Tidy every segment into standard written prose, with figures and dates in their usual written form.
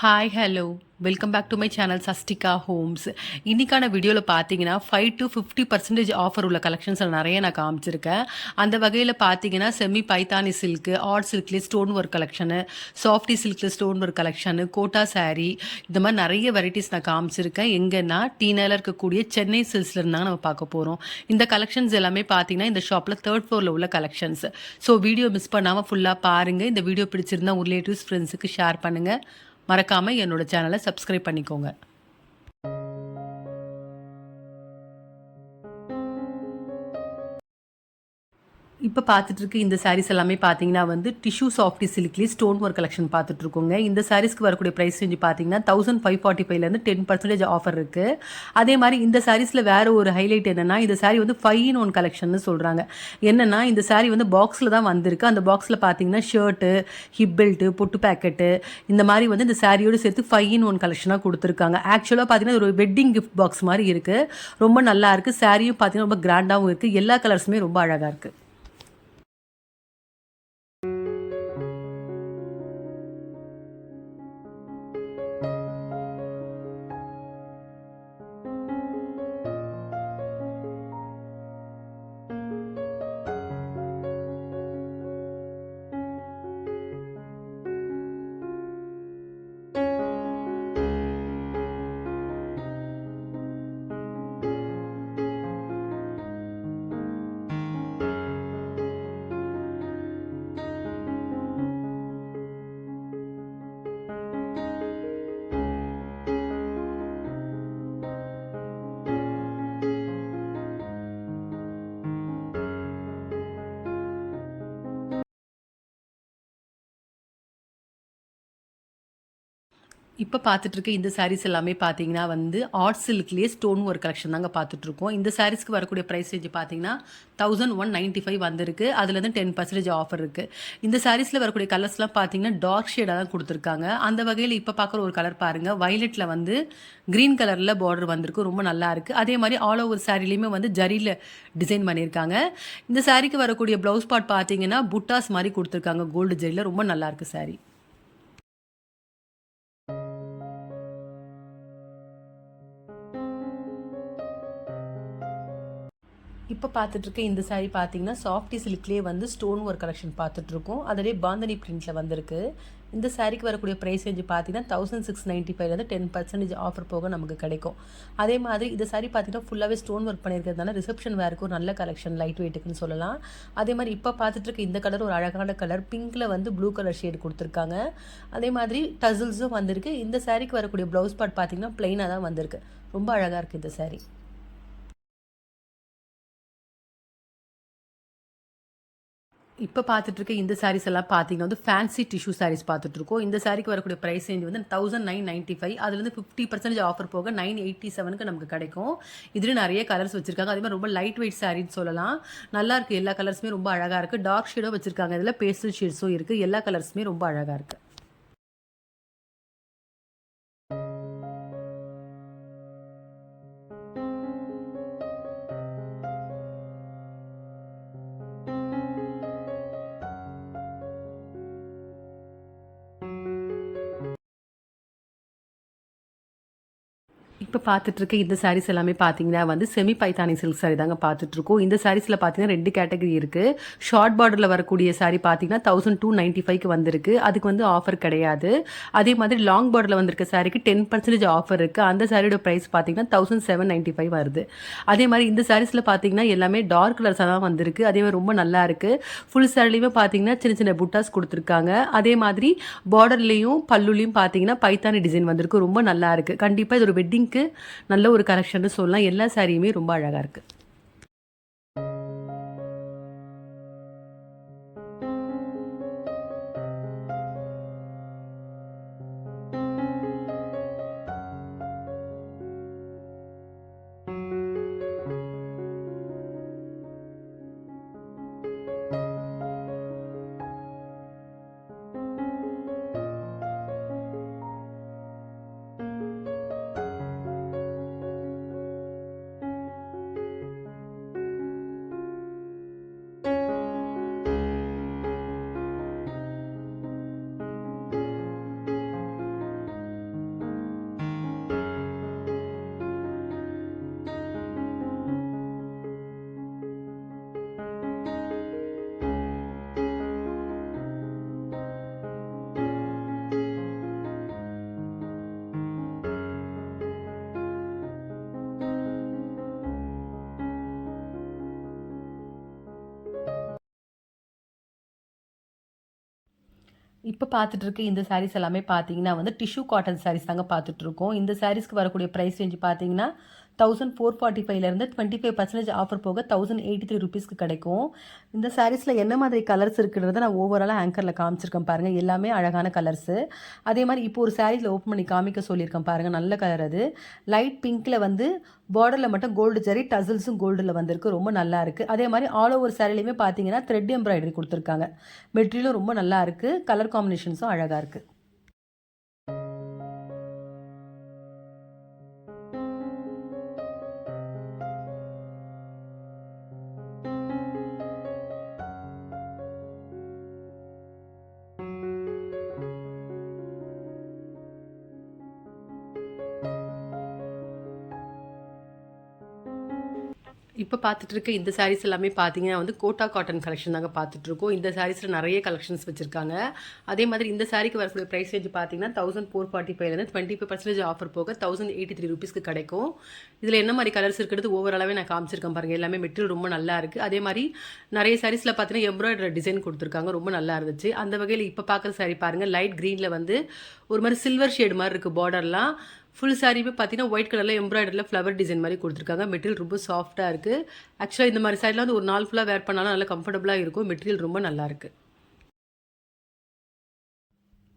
Hi hello welcome back to my channel Sastika homes. இன்னைக்கான வீடியோவில் பார்த்தீங்கன்னா 5 to 50% ஆஃபர் உள்ள கலெக்ஷன்ஸ் நிறைய நான் காமிச்சிருக்கேன். அந்த வகையில் பார்த்தீங்கன்னா செமி பைத்தானி சில்க்கு, ஆர்ட் சில்க்லேயே ஸ்டோன் ஒர்க் கலெக்ஷனு, சாஃப்டி சில்கில் stone work collection, Kota sari, இந்த மாதிரி நிறைய வெரைட்டிஸ் நான் காமிச்சிருக்கேன். எங்கன்னா டீனால இருக்கக்கூடிய சென்னை சில்க்ஸ்ல இருந்தாங்க நம்ம பார்க்க போகிறோம். இந்த கலெக்ஷன்ஸ் எல்லாமே பார்த்தீங்கன்னா இந்த ஷாப்பில் 3rd ஃப்ளோரில் உள்ள கலெக்ஷன்ஸ். ஸோ வீடியோ மிஸ் பண்ணாமல் ஃபுல்லாக பாருங்கள். இந்த வீடியோ பிடிச்சிருந்தா உங்கள் ரிலேட்டிவ்ஸ் ஃப்ரெண்ட்ஸுக்கு ஷேர் பண்ணுங்கள். மறக்காமல் என்னோட சேனலை சப்ஸ்கிரைப் பண்ணிக்கோங்க. இப்போ பார்த்துட்டு இருக்க இந்த சாரீஸ் எல்லாமே பார்த்தீங்கன்னா வந்து டிஷ்யூ சாஃப்டி சில்க்லி ஸ்டோன் ஒர்க் கலெக்ஷன் பார்த்துட்டு இருக்கோங்க. இந்த சாரீஸ்க்கு வரக்கூடிய ப்ரைஸ் ரேஞ்சு பார்த்தீங்கன்னா 1545லேருந்து 10% ஆஃபர் இருக்குது. அதே மாதிரி இந்த சாரீஸில் வேறு ஒரு ஹைலைட் என்னென்னா, இந்த சாரீ வந்து 5-in-1 கலெக்ஷன் சொல்கிறாங்க. என்னென்னா இந்த சாரீ வந்து பாக்ஸில் தான் வந்திருக்கு. அந்த பாக்ஸில் பார்த்தீங்கன்னா ஷர்ட்டு, ஹிப் பெல்ட்டு, பொட்டு பேக்கெட்டு, இந்த மாதிரி வந்து இந்த சாரியோடு சேர்த்து 5-in-1 கலெக்ஷனாக கொடுத்துருக்காங்க. ஆக்சுவலாக பார்த்தீங்கன்னா ஒரு வெட்டிங் கிஃப்ட் பாக்ஸ் மாதிரி இருக்குது. ரொம்ப நல்லா இருக்குது. சாரியும் பார்த்தீங்கன்னா ரொம்ப கிராண்டாகவும் இருக்குது. எல்லா கலர்ஸுமே ரொம்ப அழகாக இருக்குது. இப்போ பார்த்துட்டு இருக்க இந்த சாரீஸ் எல்லாமே பார்த்தீங்கன்னா வந்து ஆர்ட் சில்க்லேயே ஸ்டோன் ஒர்க் கலெக்ஷன் தாங்க பார்த்துட்ருக்கோம். இந்த சாரீஸ்க்கு வரக்கூடிய ப்ரைஸ் ரேஞ்சு பார்த்தீங்கன்னா 1195 வந்திருக்கு. அதுலேருந்து 10% ஆஃபர் இருக்குது. இந்த சாரீஸில் வரக்கூடிய கலர்ஸ்லாம் பார்த்தீங்கன்னா டார்க் ஷேடாக தான் கொடுத்துருக்காங்க. அந்த வகையில் இப்போ பார்க்குற ஒரு கலர் பாருங்கள், வயலட்டில் வந்து க்ரீன் கலரில் பார்டர் வந்திருக்கு. ரொம்ப நல்லா இருக்குது. அதே மாதிரி ஆல் ஓவர் சாரிலையுமே வந்து ஜரியில் டிசைன் பண்ணியிருக்காங்க. இந்த சாரீக்கு வரக்கூடிய ப்ளவுஸ் பார்ட் பார்த்தீங்கன்னா புட்டாஸ் மாதிரி கொடுத்துருக்காங்க கோல்டு ஜரியில். ரொம்ப நல்லாயிருக்கு சாரீ. இப்போ பார்த்துட்ருக்க இந்த சாரீ பார்த்தீங்கன்னா சாஃப்டி சில்க்லேயே வந்து ஸ்டோன் ஒர்க் கலெக்ஷன் பார்த்துட்ருக்கோம். அதிலே பாந்தனி பிரிண்ட்டில் வந்திருக்கு. இந்த சாரீக்கு வரக்கூடிய ப்ரைஸ் ரேஞ்சு பார்த்தீங்கன்னா 1695லேருந்து 10% ஆஃபர் போக நமக்கு கிடைக்கும். அதே மாதிரி இந்த சாரீ பார்த்தீங்கன்னா ஃபுல்லாகவே ஸ்டோன் ஒர்க் பண்ணியிருக்கிறதுனால ரிசப்ஷன் வேருக்கு ஒரு நல்ல கலெக்ஷன், லைட் வெயிட்டுக்குன்னு சொல்லலாம். அதே மாதிரி இப்போ பார்த்துட்ருக்க இந்த கலர் ஒரு அழகான கலர், பிங்க்கில் வந்து ப்ளூ கலர் ஷேடு கொடுத்துருக்காங்க. அதே மாதிரி டசில்ஸும் வந்திருக்கு. இந்த சாரீக்கு வரக்கூடிய ப்ளவுஸ் பார்ட் பார்த்தீங்கன்னா ப்ளைனாக தான் வந்திருக்கு. ரொம்ப அழகாக இருக்குது இந்த சாரீ. இப்போ பார்த்துட்ருக்க இந்த சாரீஸ் எல்லாம் பார்த்தீங்கன்னா வந்து ஃபேன்சி டிஷ்யூ சாரீஸ் பார்த்துட்ருக்கோம். இந்த சாரீக்கு வரக்கூடிய ப்ரைஸ் ரேஞ்ச் வந்து 1995. அதுலேருந்து 50% ஆஃபர் போக 987க்கு நமக்கு கிடைக்கும். இதில் நிறைய கலர்ஸ் வச்சுருக்காங்க. அதே மாதிரி ரொம்ப லைட் வெயிட் சாரின்னு சொல்லலாம். நல்லாயிருக்கு. எல்லா கலர்ஸுமே ரொம்ப அழகாக இருக்குது. டார்க் ஷேடும் வச்சுருக்காங்க. இதில் பேஸ்டல் ஷேட்ஸும் இருக்குது. எல்லா கலர்ஸுமே ரொம்ப அழகாக இருக்குது. இப்போ பார்த்துட்ருக்க இந்த சாரீஸ் எல்லாமே பார்த்தீங்கன்னா வந்து செமி பைத்தானி சில்க் சாரீ தாங்க பார்த்துட்ருக்கோம். இந்த சாரீஸில் பார்த்தீங்கன்னா 2 கேட்டகரி இருக்குது. ஷார்ட் பார்டரில் வரக்கூடிய சாரீ பார்த்தீங்கன்னா 1295க்கு வந்திருக்கு. அதுக்கு வந்து ஆஃபர் கிடையாது. அதே மாதிரி லாங் பார்டரில் வந்திருக்க சாரீக்கு 10% ஆஃபர் இருக்குது. அந்த சாரியோட ப்ரைஸ் பார்த்தீங்கன்னா 1795 வருது. அதே மாதிரி இந்த சாரீஸில் பார்த்தீங்கன்னா எல்லாமே டார்க் கலர்ஸாக தான் வந்திருக்கு. அதே மாதிரி ரொம்ப நல்லா இருக்குது. ஃபுல் சாரிலையுமே பார்த்தீங்கன்னா சின்ன சின்ன புட்டாஸ் கொடுத்துருக்காங்க. அதே மாதிரி பார்டர்லேயும் பல்லுலையும் பார்த்தீங்கன்னா பைத்தானி டிசைன் வந்திருக்கு. ரொம்ப நல்லா இருக்குது. கண்டிப்பாக இது ஒரு வெட்டிங்க்கு நல்ல ஒரு கலெக்ஷன் சொல்லலாம். எல்லா சாரியுமே ரொம்ப அழகா இருக்கு. இப்போ பார்த்துட்டு இருக்க இந்த சாரீஸ் எல்லாமே பார்த்தீங்கன்னா வந்து டிஷ்யூ காட்டன் சாரீஸ் தாங்க பார்த்துட்டு இருக்கோம். இந்த சாரீஸ்க்கு வரக்கூடிய ப்ரைஸ் ரேஞ்ச் பார்த்தீங்கன்னா 1445லேருந்து 25% ஆஃபர் போக 1083 ருபீஸ்க்கு கிடைக்கும். இந்த சாரீஸில் என்ன மாதிரி கலர்ஸ் இருக்குன்றத நான் ஓவராலாக ஆங்கரில் காமிச்சிருக்கேன் பாருங்கள். எல்லாமே அழகான கலர்ஸு. அதே மாதிரி இப்போ ஒரு சாரீஸில் ஓப்பன் பண்ணி காமிக்க சொல்லியிருக்கேன் பாருங்கள். நல்ல கலர் அது. லைட் பிங்க்கில் வந்து பார்டரில் மட்டும் கோல்டு ஜரி டசல்ஸும் கோல்டில் வந்திருக்கு. ரொம்ப நல்லா இருக்குது. அதே மாதிரி ஆல் ஓவர் சாரிலையுமே பார்த்தீங்கன்னா த்ரெட் எம்ப்ராய்டரி கொடுத்துருக்காங்க. மெட்டீரியலும் ரொம்ப நல்லா இருக்குது. கலர் காம்பினேஷன்ஸும் அழகாக இருக்குது. இப்போ பார்த்துட்டு இருக்க இந்த சாரீஸ் எல்லாமே பார்த்தீங்கன்னா வந்து கோட்டா காட்டன் கலெக்ஷன் தாங்க பார்த்துட்ருக்கோம். இந்த சாரீஸில் நிறைய கலெக்ஷன்ஸ் வச்சுருக்காங்க. அதே மாதிரி இந்த சாரீக்கு வரக்கூடிய ப்ரைஸ் ரேஞ்ச் பார்த்தீங்கன்னா 1445லேருந்து 25% ஆஃபர் போக 1083 ருபீஸ்க்கு கிடைக்கும். இதில் என்ன மாதிரி கலர்ஸ் இருக்கிறது ஓவராலாகவே நான் காமிச்சிருக்கேன் பாருங்கள். எல்லாமே மெட்டீரியல் ரொம்ப நல்லா இருக்குது. அதே மாதிரி நிறைய சாரீஸில் பார்த்தீங்கன்னா எம்ப்ராய்டரி டிசைன் கொடுத்துருக்காங்க. ரொம்ப நல்லா இருந்துச்சு. அந்த வகையில் இப்போ பார்க்குற சாரீ பாருங்கள். லைட் க்ரீனில் வந்து ஒரு மாதிரி சில்வர் ஷேடு மாதிரி இருக்குது பார்டர்லாம். ஃபுல் சாரியுமே பார்த்தீங்கன்னா ஒயிட் கலரில் எம்ப்ராய்டரியில் ஃப்ளவர் டிசைன் மாதிரி கொடுத்துருக்காங்க. மெட்டீரியல் ரொம்ப சாஃப்ட்டாக இருக்குது. ஆக்சுவலாக இந்த மாதிரி சாரிலாம் வந்து ஒரு நாள் ஃபுல்லாக வேர் பண்ணாலும் நல்லா கம்ஃபர்டபுளாக இருக்கும். மெட்டீரியல் ரொம்ப நல்லாயிருக்கு.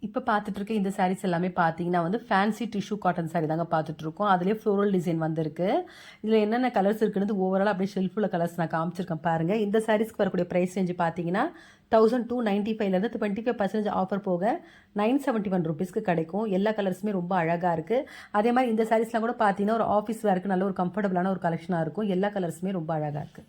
இப்போ பார்த்துட்டு இருக்க இந்த சாரீஸ் எல்லாமே பார்த்தீங்கன்னா வந்து ஃபேன்சி டிஷ்யூ காட்டன் சாரீ தாங்க பார்த்துட்ருக்கோம். அதுலேயே ஃப்ளோரல் டிசைன் வந்திருக்கு. இதில் என்னென்ன கலர்ஸ் இருக்குன்னு ஓவரால் அப்படியே ஷெல்ஃபுள்ள கலர்ஸ் நான் காமிச்சிருக்கேன் பாருங்கள். இந்த சாரீஸ்க்கு வரக்கூடிய ப்ரைஸ் ரேஞ்சு பார்த்தீங்கன்னா 1295லேருந்து 25% ஆஃபர் போக 971 ருபீஸ்க்கு கிடைக்கும். எல்லா கலர்ஸுமே ரொம்ப அழகாக இருக்குது. அதே மாதிரி இந்த சாரீஸ்லாம் கூட பார்த்தீங்கன்னா ஒரு ஆஃபீஸ் வேருக்கு நல்ல ஒரு கம்ஃபர்டபுளான ஒரு கலெக்ஷனாக இருக்கும். எல்லா கலர்ஸுமே ரொம்ப அழகாக இருக்குது.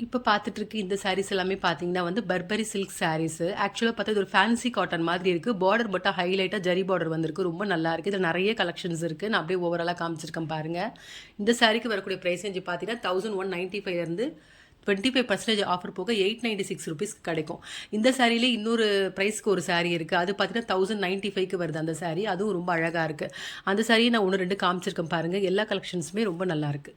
இப்போ பார்த்துட்டு இருக்கு இந்த சாரீஸ் எல்லாமே பார்த்தீங்கன்னா வந்து பர்பரி சில்க் சாரீஸு. ஆக்சுவலாக பார்த்தா இது ஒரு ஃபேன்சி காட்டன் மாதிரி இருக்குது. பார்டர் மட்டும் ஹைலைட்டாக ஜரி பார்டர் வந்திருக்கு. ரொம்ப நல்லா இருக்குது. இதில் நிறைய கலெக்ஷன்ஸ் இருக்குது. நான் அப்படியே ஓவராலாக காமிச்சிருக்கேன் பாருங்கள். இந்த சாரீக்கு வரக்கூடிய ப்ரைஸ் ரேஞ்சு பார்த்தீங்கன்னா 1195லேருந்து 25% ஆஃபர் போக 896 ருபீஸ்க்கு கிடைக்கும். இந்த சாரியிலே இன்னொரு ப்ரைஸ்க்கு ஒரு சாரீ இருக்குது. அது பார்த்தீங்கன்னா 1095க்கு வருது அந்த சாரீ. அதுவும் ரொம்ப அழகாக இருக்குது. அந்த சாரியை நான் 1 2 காமிச்சிருக்கேன் பாருங்கள். எல்லா கலெக்ஷன்ஸுமே ரொம்ப நல்லாயிருக்கு.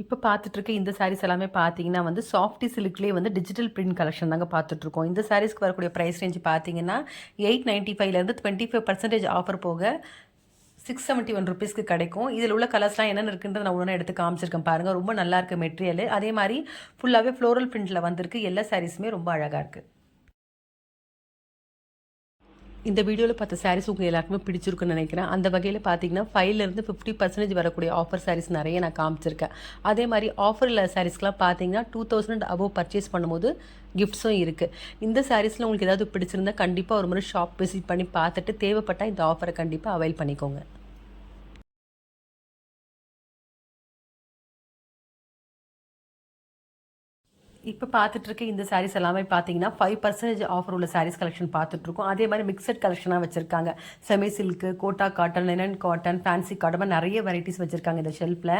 இப்போ பார்த்துட்டு இருக்க இந்த சாரீஸ் எல்லாமே பார்த்தீங்கன்னா வந்து சாஃப்டி சில்க்லேயே வந்து டிஜிட்டல் பிரிண்ட் கலெக்ஷன் தாங்க பார்த்துட்ருக்கோம். இந்த சாரீஸ்க்கு வரக்கூடிய ப்ரைஸ் ரேஞ்ச் பார்த்தீங்கன்னா 895லேருந்து 25% ஆஃபர் போக 671 ருபீஸ்க்கு கிடைக்கும். இதில் உள்ள கலர்ஸ்லாம் என்னென்ன இருக்குன்றதை நான் ஒன்று எடுத்து காமிச்சிருக்கேன் பாருங்கள். ரொம்ப நல்லா இருக்குது மெட்டீரியல். அதே மாதிரி ஃபுல்லாகவே ஃப்ளோரல் பிரிண்டில் வந்திருக்கு. எல்லா சாரீஸுமே ரொம்ப அழகாக இருக்குது. இந்த வீடியோவில் பார்த்த சாரீஸ் உங்களுக்கு எல்லாருக்குமே பிடிச்சிருக்குன்னு நினைக்கிறேன். அந்த வகையில் பார்த்தீங்கன்னா 5லேருந்து 50% வரக்கூடிய ஆஃபர் சாரீஸ் நிறைய நான் காமிச்சிருக்கேன். அதே மாதிரி ஆஃபரில் சாரீஸ்க்கெலாம் பார்த்தீங்கன்னா 2000 அபோவ் பர்ச்சேஸ் பண்ணும்போது கிஃப்ட்ஸும் இருக்குது. இந்த சாரீஸில் உங்களுக்கு ஏதாவது பிடிச்சிருந்தா கண்டிப்பாக ஒரு முறை ஷாப் விசிட் பண்ணி பார்த்துட்டு தேவைப்பட்டால் இந்த ஆஃபரை கண்டிப்பாக அவைல் பண்ணிக்கோங்க. இப்போ பார்த்துட்டு இருக்க இந்த சாரீஸ் எல்லாமே பார்த்தீங்கன்னா 5% ஆஃபர் உள்ள சாரீஸ் கலெக்ஷன் பார்த்துட்ருக்கோம். அதே மாதிரி மிக்சட் கலெக்ஷனாக வச்சுருக்காங்க. Semi silk, Kota cotton, linen cotton, fancy cotton நிறைய வெரைட்டிஸ் வச்சுருக்காங்க இந்த ஷெல்ஃபில்.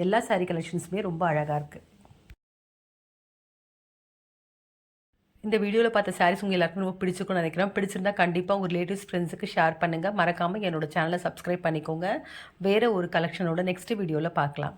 எல்லா சாரீ கலெக்ஷன்ஸுமே ரொம்ப அழகாக இருக்குது. இந்த வீடியோவில் பார்த்த சாரீஸ் உங்கள் எல்லாருக்கும் ரொம்ப பிடிச்சிருக்கும்னு நினைக்கிறேன். பிடிச்சிருந்தா கண்டிப்பாக உங்கள் ரிலேட்டிவ்ஸ் ஃப்ரெண்ட்ஸுக்கு ஷேர் பண்ணுங்கள். மறக்காமல் என்னோட சேனலை சப்ஸ்கிரைப் பண்ணிக்கோங்க. வேறு ஒரு கலெக்ஷனோட நெக்ஸ்ட் வீடியோவில் பார்க்கலாம்.